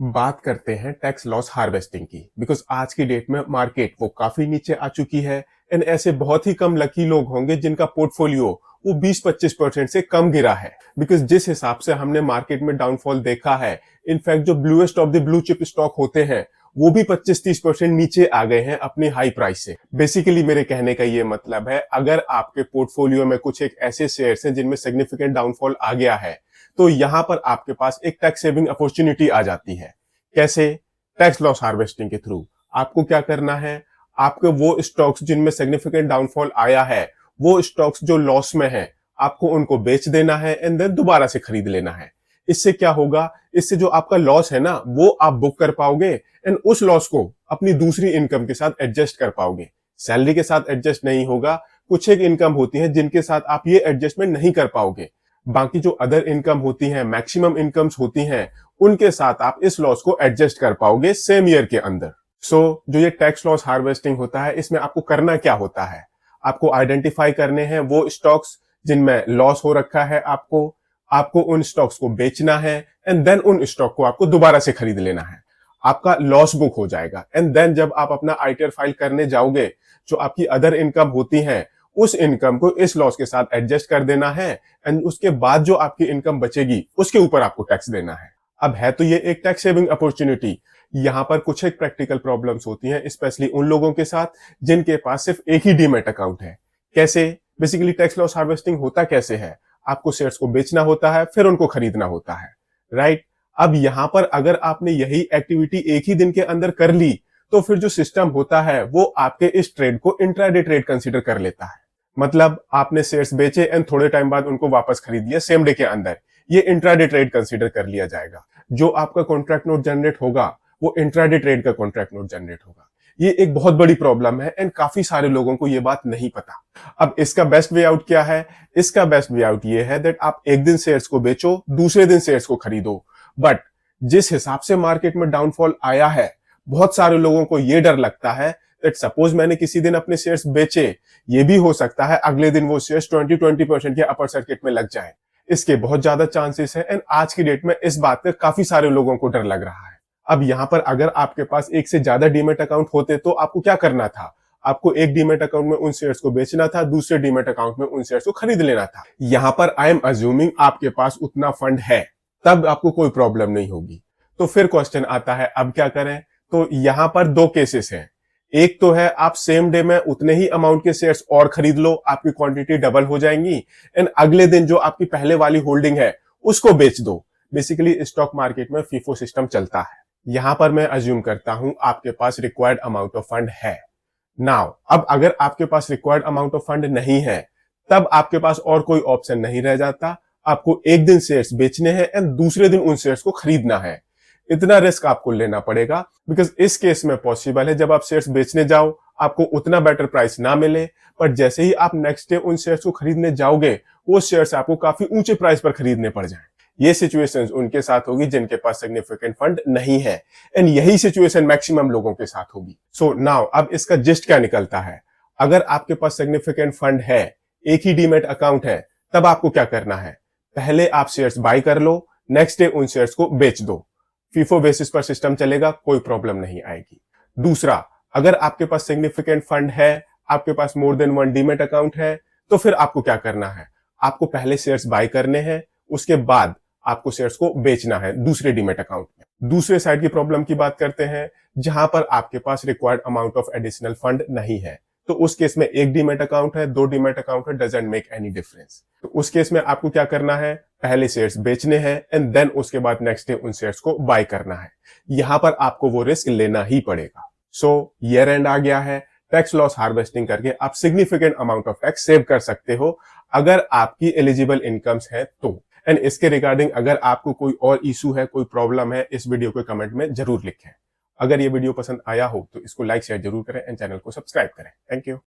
बात करते हैं टैक्स लॉस हार्वेस्टिंग की बिकॉज आज की डेट में मार्केट वो काफी नीचे आ चुकी है एंड ऐसे बहुत ही कम लकी लोग होंगे जिनका पोर्टफोलियो वो 20-25% से कम गिरा है। बिकॉज जिस हिसाब से हमने मार्केट में डाउनफॉल देखा है, इनफैक्ट जो bluest of the blue chip stock होते हैं वो भी 25-30% नीचे आ गए हैं अपनी हाई प्राइस से। बेसिकली मेरे कहने का ये मतलब है, अगर आपके पोर्टफोलियो में कुछ एक ऐसे शेयर्स हैं जिनमें सिग्निफिकेंट डाउनफॉल आ गया है, तो यहां पर आपके पास एक टैक्स सेविंग अपॉर्चुनिटी आ जाती है। कैसे? टैक्स लॉस हार्वेस्टिंग के थ्रू। आपको क्या करना है, आपको वो स्टॉक्स जिनमें सिग्निफिकेंट डाउनफॉल आया है, वो स्टॉक्स जो लॉस में है, आपको उनको बेच देना है एंड देन दोबारा से खरीद लेना है। इससे क्या होगा, इससे जो आपका लॉस है ना वो आप बुक कर पाओगे एंड उस लॉस को अपनी दूसरी इनकम के साथ एडजस्ट कर पाओगे। सैलरी के साथ एडजस्ट नहीं होगा, कुछ एक इनकम होती है जिनके साथ आप ये एडजस्टमेंट नहीं कर पाओगे। बाकी जो अदर इनकम होती है, मैक्सिमम इनकम्स होती हैं, उनके साथ आप इस लॉस को एडजस्ट कर पाओगे सेम ईयर के अंदर। जो ये टैक्स लॉस हार्वेस्टिंग होता है, इसमें आपको करना क्या होता है, आपको आइडेंटिफाई करने हैं वो स्टॉक्स जिनमें लॉस हो रखा है, आपको उन स्टॉक्स को बेचना है एंड देन उन स्टॉक को आपको दोबारा से खरीद लेना है। आपका लॉस बुक हो जाएगा एंड देन जब आप अपना आईटीआर फाइल करने जाओगे, जो आपकी अदर इनकम होती है, उस इनकम को इस लॉस के साथ एडजस्ट कर देना है एंड उसके बाद जो आपकी इनकम बचेगी उसके ऊपर आपको टैक्स देना है। अब है तो ये एक टैक्स सेविंग अपॉर्चुनिटी। यहां पर कुछ एक प्रैक्टिकल प्रॉब्लम्स होती हैं, स्पेशली उन लोगों के साथ जिनके पास सिर्फ एक ही डीमैट अकाउंट है। कैसे? बेसिकली टैक्स लॉस हार्वेस्टिंग होता कैसे है, आपको शेयर्स को बेचना होता है, फिर उनको खरीदना होता है, राइट? अब यहां पर अगर आपने यही एक्टिविटी एक ही दिन के अंदर कर ली, तो फिर जो सिस्टम होता है वो आपके इस ट्रेड को इंट्राडे ट्रेड कंसीडर कर लेता है। मतलब आपने शेयर्स बेचे एंड थोड़े टाइम बाद उनको वापस खरीद लिया सेम डे के अंदर, ये इंट्राडे ट्रेड कंसीडर कर लिया जाएगा। जो आपका कॉन्ट्रैक्ट नोट जनरेट होगा वो इंट्राडे ट्रेड का कॉन्ट्रैक्ट नोट जनरेट होगा। ये एक बहुत बड़ी प्रॉब्लम है एंड काफी सारे लोगों को ये बात नहीं पता। अब इसका बेस्ट वे आउट क्या है? इसका बेस्ट वे आउट ये है दैट आप एक दिन शेयर्स को बेचो, दूसरे दिन शेयर्स को खरीदो। बट जिस हिसाब से मार्केट में डाउनफॉल आया है, बहुत सारे लोगों को ये डर लगता है दैट सपोज मैंने किसी दिन अपने शेयर्स बेचे, ये भी हो सकता है अगले दिन वो शेयर्स 20% के अपर सर्किट में लग जाए। इसके बहुत ज्यादा चांसेस है एंड आज की डेट में इस बात पे काफी सारे लोगों को डर लग रहा है। अब यहां पर अगर आपके पास एक से ज्यादा डीमैट अकाउंट होते तो आपको क्या करना था? आपको एक डीमैट अकाउंट में उन शेयर्स को बेचना था, दूसरे डीमैट अकाउंट में उन शेयर्स को खरीद लेना था। यहां पर आई एम अज्यूमिंग आपके पास उतना फंड है, तब आपको कोई प्रॉब्लम नहीं होगी। तो फिर क्वेश्चन आता है अब क्या करें? तो यहां पर दो केसेस हैं। एक तो है आप सेम डे में उतने ही अमाउंट के शेयर्स और खरीद लो, आपकी क्वांटिटी डबल हो जाएंगी एंड अगले दिन जो आपकी पहले वाली होल्डिंग है उसको बेच दो। बेसिकली स्टॉक मार्केट में फीफो सिस्टम चलता है। यहां पर मैं अज्यूम करता हूं आपके पास रिक्वायर्ड अमाउंट ऑफ फंड है। नाउ अब अगर आपके पास रिक्वायर्ड अमाउंट ऑफ फंड नहीं है, तब आपके पास और कोई ऑप्शन नहीं रह जाता। आपको एक दिन शेयर्स बेचने हैं एंड दूसरे दिन उन शेयर्स को खरीदना है। इतना रिस्क आपको लेना पड़ेगा बिकॉज इस केस में पॉसिबल है जब आप शेयर्स बेचने जाओ आपको उतना बेटर प्राइस ना मिले, पर जैसे ही आप नेक्स्ट डे उन शेयर्स को खरीदने जाओगे, वो शेयर्स आपको काफी ऊंचे प्राइस पर खरीदने पड़ जाए। ये सिचुएशंस उनके साथ होगी जिनके पास सिग्निफिकेंट फंड नहीं है एंड यही सिचुएशन मैक्सिमम लोगों के साथ होगी। सो नाउ अब इसका जिस्ट क्या निकलता है? अगर आपके पास सिग्निफिकेंट फंड है, एक ही डीमैट अकाउंट है, तब आपको क्या करना है? पहले आप शेयर्स बाय कर लो, नेक्स्ट डे उन शेयर्स को बेच दो। फीफो बेसिस पर सिस्टम चलेगा, कोई प्रॉब्लम नहीं आएगी। दूसरा, अगर आपके पास सिग्निफिकेंट फंड है, आपके पास more than one demat account है, तो फिर आपको क्या करना है? आपको पहले शेयर्स बाय करने हैं, उसके बाद आपको शेयर्स को बेचना है दूसरे डीमैट अकाउंट में। दूसरे साइड की प्रॉब्लम की बात करते हैं, जहां पर आपके पास required amount of additional fund नहीं है। तो उस केस में एक डीमैट अकाउंट है, दो डीमैट अकाउंट है, डजंट मेक एनी डिफरेंस। तो उस केस में आपको क्या करना है? पहले शेयर्स बेचने हैं एंड देन उसके बाद नेक्स्ट डे उन शेयर्स को बाय करना है। यहां पर आपको वो रिस्क लेना ही पड़ेगा। ईयर एंड आ गया है, टैक्स लॉस हार्वेस्टिंग करके आप significant amount of tax save कर सकते हो अगर आपकी एलिजिबल इनकम्स है तो। एंड इसके रिगार्डिंग अगर आपको कोई और इशू है, कोई प्रॉब्लम है, इस वीडियो को कमेंट में जरूर लिखें। अगर ये वीडियो पसंद आया हो तो इसको लाइक शेयर जरूर करें एंड चैनल को सब्सक्राइब करें। Thank you.